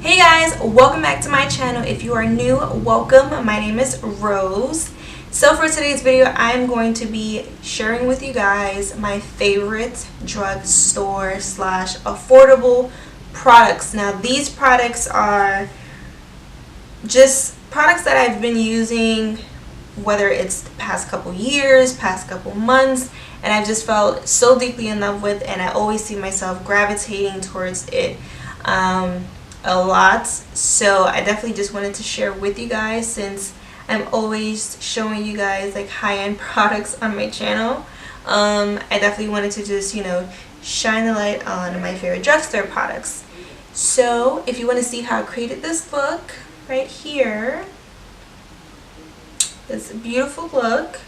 Hey guys, welcome back to my channel. If you are new, welcome. My name is Rose. So for today's video, I'm going to be sharing with you guys my favorite drugstore slash affordable products. Now these products are just products that I've been using, whether it's the past couple years, past couple months, and I've just felt so deeply in love with, and I always see myself gravitating towards it a lot. So I definitely just wanted to share with you guys, since I'm always showing you guys like high-end products on my channel. I definitely wanted to just, shine the light on my favorite drugstore products. So if you want to see how I created this look right here, this beautiful look,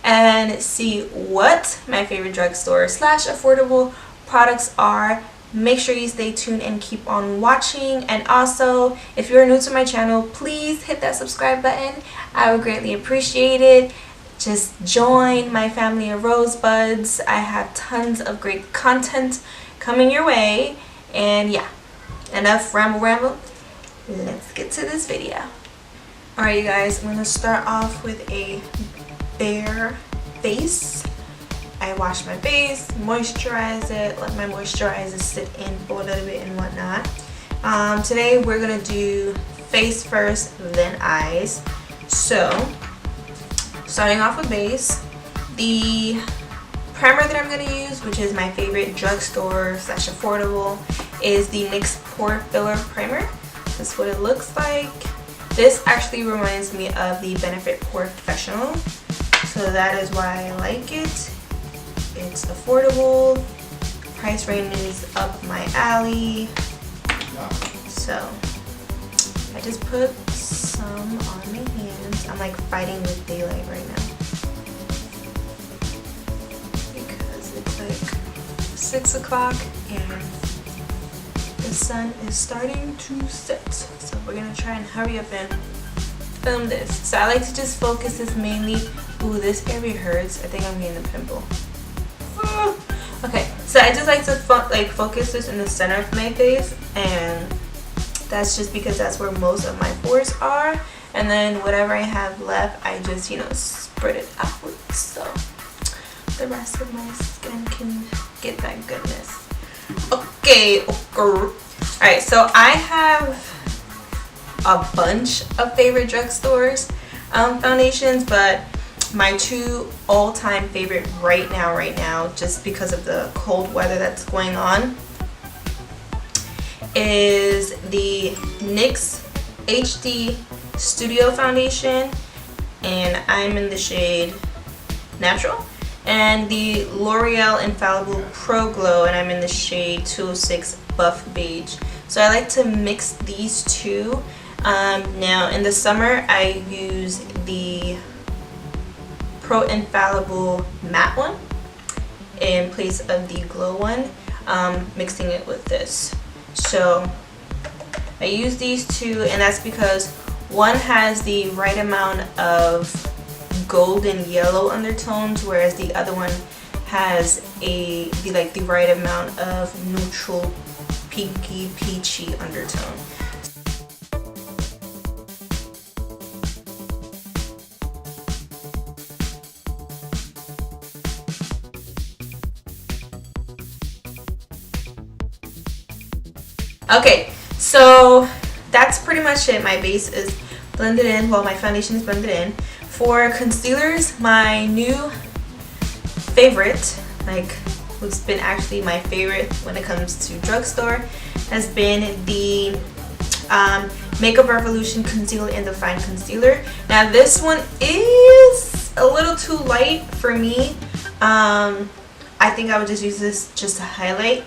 and see what my favorite drugstore slash affordable products are, make sure you stay tuned and keep on watching. And also, if you're new to my channel, please hit that subscribe button. I would greatly appreciate it. Just join my family of rosebuds. I have tons of great content coming your way. And yeah, enough ramble. Let's get to this video. Alright you guys, I'm going to start off with a bare face. I wash my face, moisturize it, let my moisturizer sit in for a little bit and whatnot. Today we're going to do face first, then eyes. So, starting off with base, the primer that I'm going to use, which is my favorite drugstore slash affordable, is the NYX Pore Filler Primer. That's what it looks like. This actually reminds me of the Benefit Pore Professional, so that is why I like it. It's affordable, price range is up my alley, so I just put some on my hands. I'm like fighting with daylight right now because it's like 6 o'clock and the sun is starting to set, so we're gonna try and hurry up and film this. So I like to just focus this mainly. Ooh, this area hurts. I think I'm getting a pimple. Okay, so I just like to focus this in the center of my face, and that's just because that's where most of my pores are. And then whatever I have left, I just spread it out so the rest of my skin can get that goodness. Okay. Alright, so I have a bunch of favorite drugstores foundations, but my two all-time favorite right now, just because of the cold weather that's going on, is the NYX HD Studio Foundation, and I'm in the shade Natural, and the L'Oreal Infallible Pro Glow, and I'm in the shade 206 Buff Beige. So I like to mix these two. Now in the summer I use the Pro Infallible Matte one in place of the Glow one, mixing it with this. So I use these two, and that's because one has the right amount of golden yellow undertones, whereas the other one has the right amount of neutral pinky peachy undertone. Okay, so that's pretty much it. My base is blended in, well, my foundation is blended in. For concealers, my new favorite, like what's been actually my favorite when it comes to drugstore, has been the Makeup Revolution Conceal and Define Concealer. Now this one is a little too light for me. I think I would just use this just to highlight.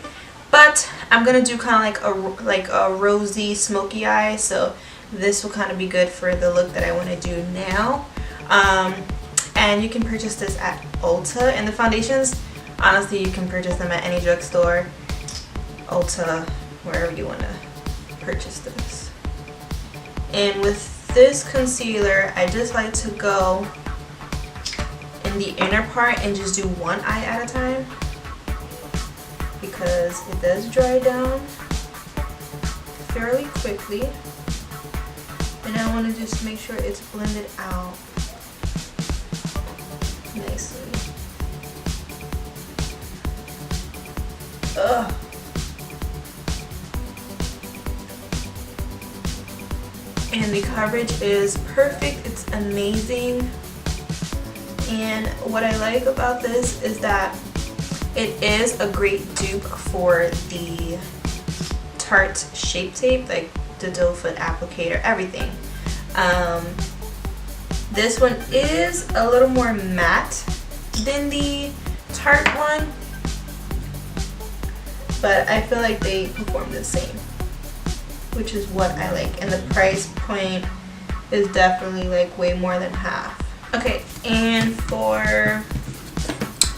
But I'm gonna do kind of like a rosy smoky eye, so this will kind of be good for the look that I want to do now. And you can purchase this at Ulta. And the foundations, honestly, you can purchase them at any drugstore, Ulta, wherever you want to purchase this. And with this concealer, I just like to go in the inner part and just do one eye at a time, because it does dry down fairly quickly, and I want to just make sure it's blended out nicely. Ugh. And the coverage is perfect. It's amazing. And what I like about this is that it is a great dupe for the Tarte Shape Tape, like the doe foot applicator, everything. This one is a little more matte than the Tarte one, but I feel like they perform the same, which is what I like. And the price point is definitely like way more than half. Okay, and for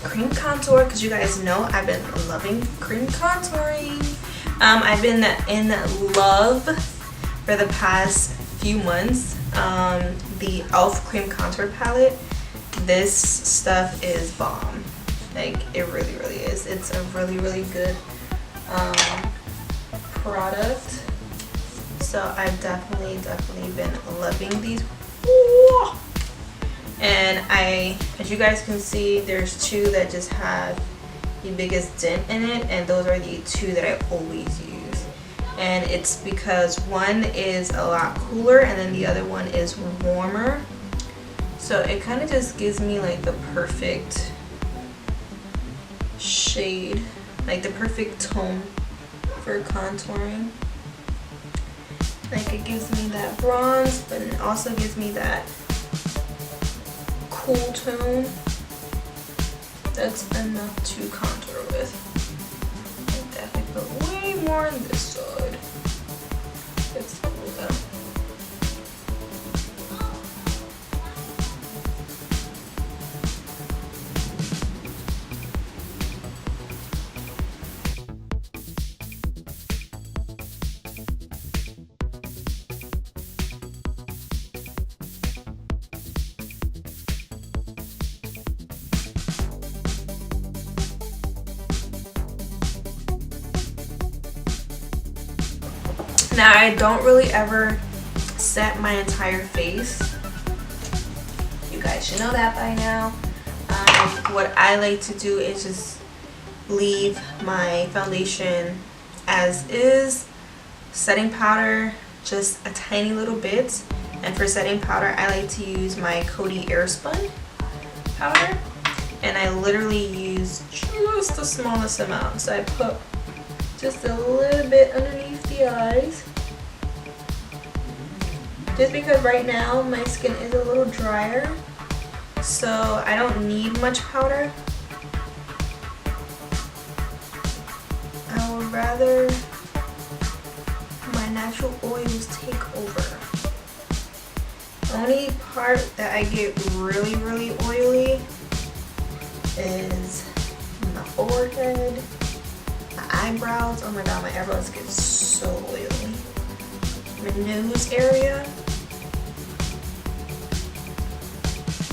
cream contour, because you guys know I've been loving cream contouring. I've been in love for the past few months. The e.l.f. cream contour palette. This stuff is bomb. Like, it really, really is. It's a really, really good product. So I've definitely been loving these. Ooh. And as you guys can see, there's two that just have the biggest dent in it, and those are the two that I always use. And it's because one is a lot cooler and then the other one is warmer. So it kind of just gives me like the perfect shade, like the perfect tone for contouring. Like, it gives me that bronze, but it also gives me that cool tone. That's enough to contour with. I definitely put way more on this side. It's cool though. Now, I don't really ever set my entire face. You guys should know that by now. What I like to do is just leave my foundation as is. Setting powder, just a tiny little bit. And for setting powder, I like to use my Coty Airspun powder. And I literally use just the smallest amount. So I put just a little bit underneath the eyes, just because right now my skin is a little drier, so I don't need much powder. I would rather my natural oils take over. The only part that I get really, really oily is my forehead, eyebrows. Oh my god, my eyebrows get so oily. My nose area.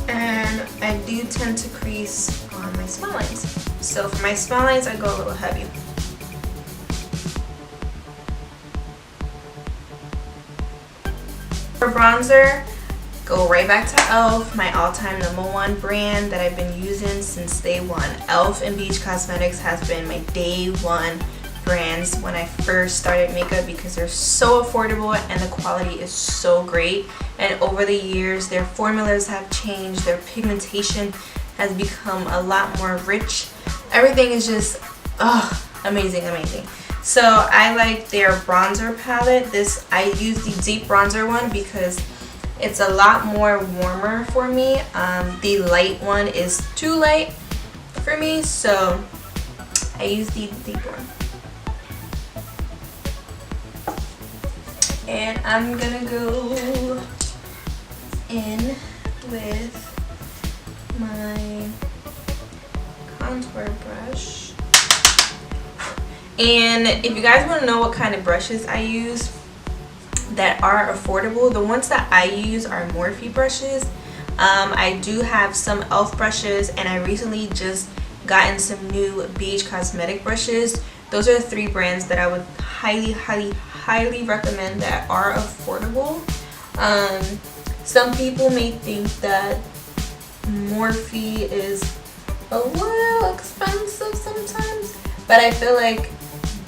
And I do tend to crease on my smile lines. So for my smile lines, I go a little heavy. For bronzer, go right back to e.l.f., my all-time #1 brand that I've been using since day one. e.l.f. and Beach Cosmetics has been my day one brands when I first started makeup, because they're so affordable and the quality is so great. And over the years, their formulas have changed, their pigmentation has become a lot more rich. Everything is just amazing, amazing. So I like their bronzer palette. I use the deep bronzer one because it's a lot more warmer for me. The light one is too light for me, so I use the deep one. And I'm gonna go in with my contour brush. And if you guys want to know what kind of brushes I use that are affordable, the ones that I use are Morphe brushes. I do have some e.l.f. brushes, and I recently just gotten some new Beach Cosmetic brushes. Those are the 3 brands that I would highly, highly, highly recommend that are affordable. Some people may think that Morphe is a little expensive sometimes, but I feel like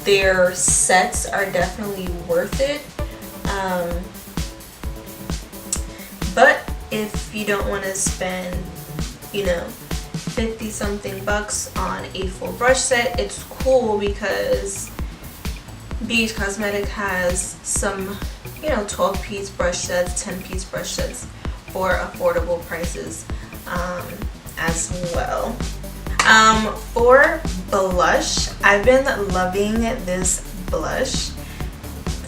their sets are definitely worth it. But if you don't want to spend, you know, 50 something bucks on a full brush set, it's cool because BH Cosmetic has some, you know, 12-piece brush sets, 10-piece brush sets for affordable prices as well. For blush, I've been loving this blush.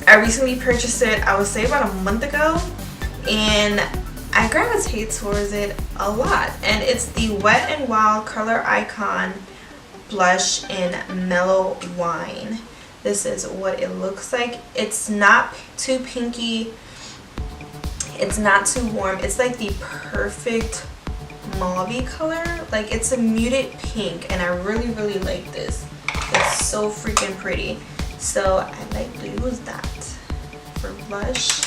I recently purchased it, I would say about a month ago, and I gravitate towards it a lot. And it's the Wet n Wild Color Icon blush in Mellow Wine. This is what it looks like. It's not too pinky, it's not too warm. It's like the perfect mauve color. Like, it's a muted pink, and I really like this. It's so freaking pretty. So I like to use that for blush,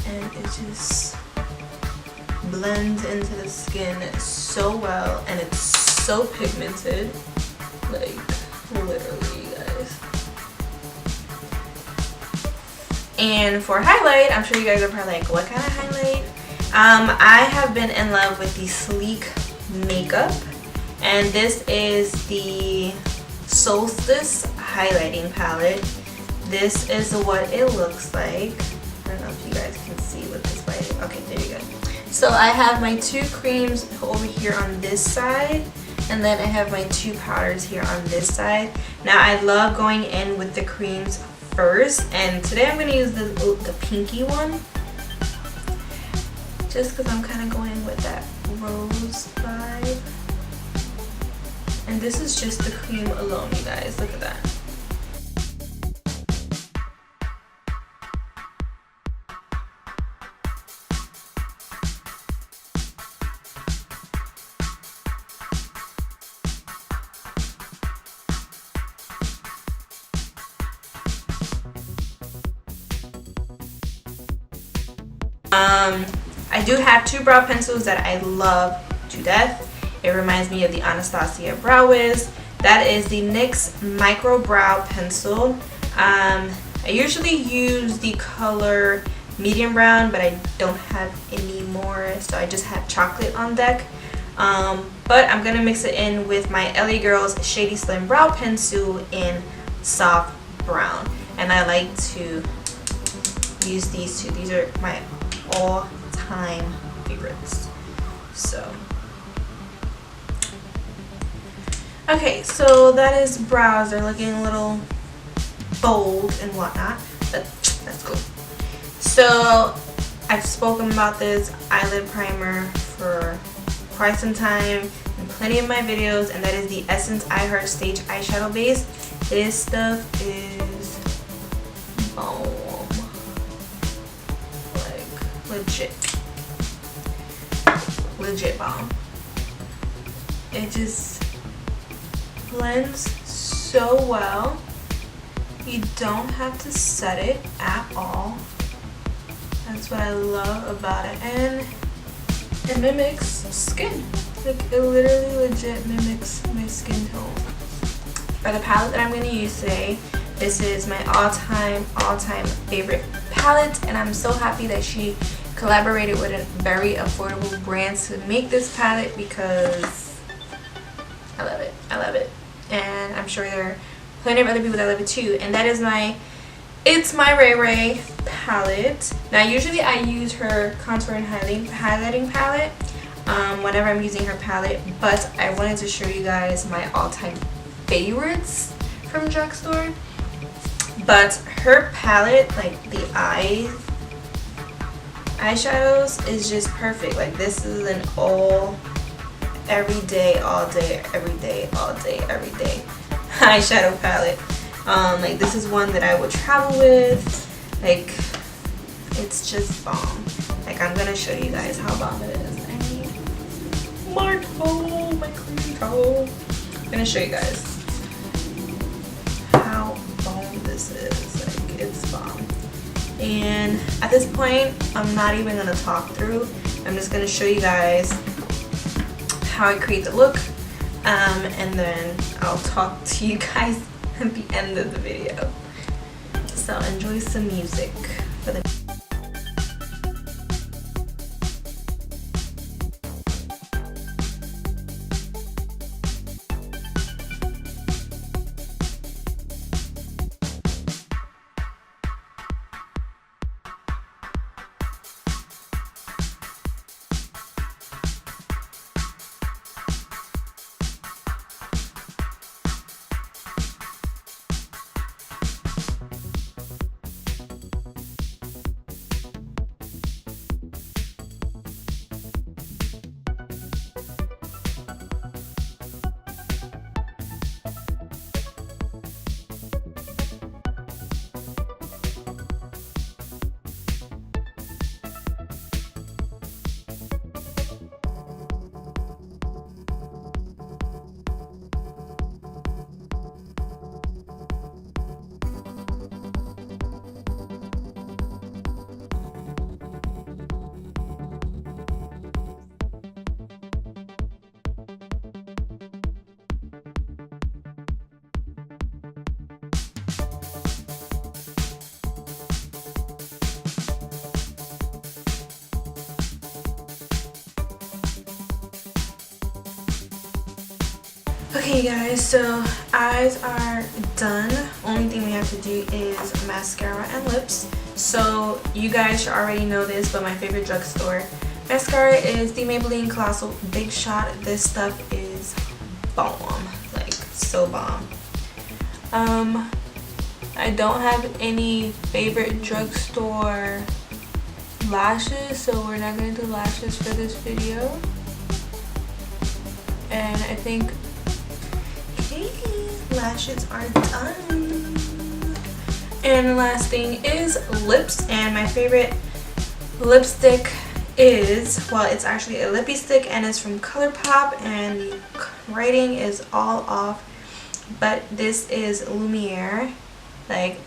and it just blends into the skin so well, and it's so pigmented, like literally, you guys. And for highlight, I'm sure you guys are probably like, what kind of highlight? I have been in love with the Sleek makeup, and this is the Solstice highlighting palette. This is what it looks like. I don't know if you guys can see with this lighting. Okay, there you go. So I have my two creams over here on this side, and then I have my two powders here on this side. Now I love going in with the creams first, and today I'm going to use the pinky one, just because I'm kind of going with that rose vibe. And this is just the cream alone, you guys. Look at that. I do have two brow pencils that I love to death. It reminds me of the Anastasia Brow Wiz. That is the NYX Micro Brow Pencil. I usually use the color medium brown, but I don't have any more, so I just have chocolate on deck. But I'm gonna mix it in with my LA Girls Shady Slim Brow Pencil in soft brown, and I like to use these two. These are my all-time favorites. So okay, so that is brows. They're looking a little bold and whatnot, but that's cool. So I've spoken about this eyelid primer for quite some time in plenty of my videos, and that is the Essence I Heart Stage Eyeshadow Base. This stuff is bomb. Legit bomb. It just blends so well. You don't have to set it at all. That's what I love about it. And it mimics skin. Like, it literally legit mimics my skin tone. For the palette that I'm going to use today, this is my all-time favorite palette, and I'm so happy that she collaborated with a very affordable brand to make this palette, because I love it. I love it. And I'm sure there are plenty of other people that love it too. And that is it's my Ray Ray palette. Now usually I use her contour and highlighting palette whenever I'm using her palette, but I wanted to show you guys my all-time favorites from Drugstore. But her palette, like the eyeshadows, is just perfect. Like, this is an everyday, all day, every day, all day, every day eyeshadow palette. Like, this is one that I would travel with. Like, it's just bomb. Like, I'm gonna show you guys how bomb it is. I need my toe, my clean toe. I'm gonna show you guys how bomb this is. Like, it's bomb. And at this point, I'm not even gonna talk through. I'm just gonna show you guys how I create the look, and then I'll talk to you guys at the end of the video. So enjoy some music for the Okay guys, so eyes are done. Only thing we have to do is mascara and lips. So you guys should already know this, but my favorite drugstore mascara is the Maybelline Colossal Big Shot. This stuff is bomb, like so bomb. I don't have any favorite drugstore lashes, so we're not going to do lashes for this video. And I think lashes are done. And the last thing is lips, and my favorite lipstick is, well, it's actually a lippy stick and it's from ColourPop, and the writing is all off, but this is Lumiere. Like,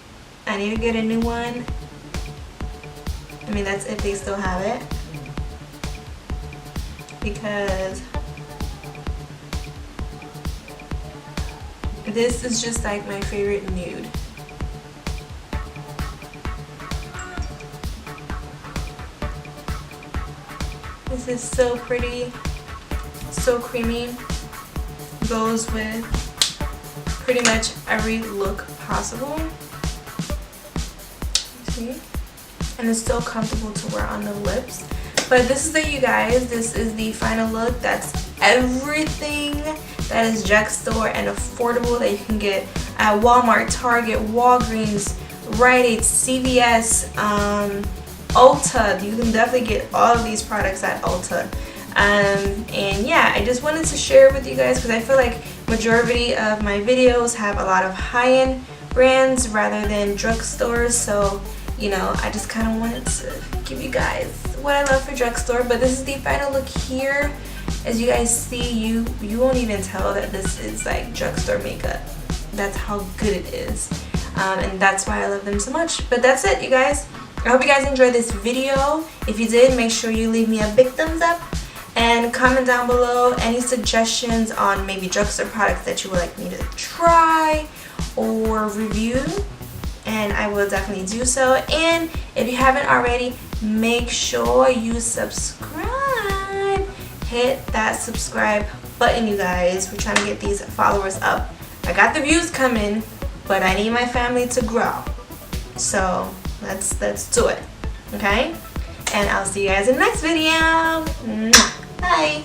I need to get a new one. I mean, that's if they still have it, because this is just like my favorite nude. This is so pretty, so creamy, goes with pretty much every look possible. See? And it's so comfortable to wear on the lips. But this is it, you guys. This is the final look. That's everything that is drugstore and affordable that you can get at Walmart, Target, Walgreens, Rite Aid, CVS, Ulta. You can definitely get all of these products at Ulta. And yeah, I just wanted to share it with you guys because I feel like majority of my videos have a lot of high-end brands rather than drugstores. So, you know, I just kind of wanted to give you guys what I love for drugstore. But this is the final look here. As you guys see, you won't even tell that this is like drugstore makeup. That's how good it is. And that's why I love them so much. But that's it, you guys. I hope you guys enjoyed this video. If you did, make sure you leave me a big thumbs up and comment down below any suggestions on maybe drugstore products that you would like me to try or review, and I will definitely do so. And if you haven't already, make sure you subscribe. Hit that subscribe button, you guys. We're trying to get these followers up. I got the views coming, but I need my family to grow. So let's do it, okay? And I'll see you guys in the next video. Bye.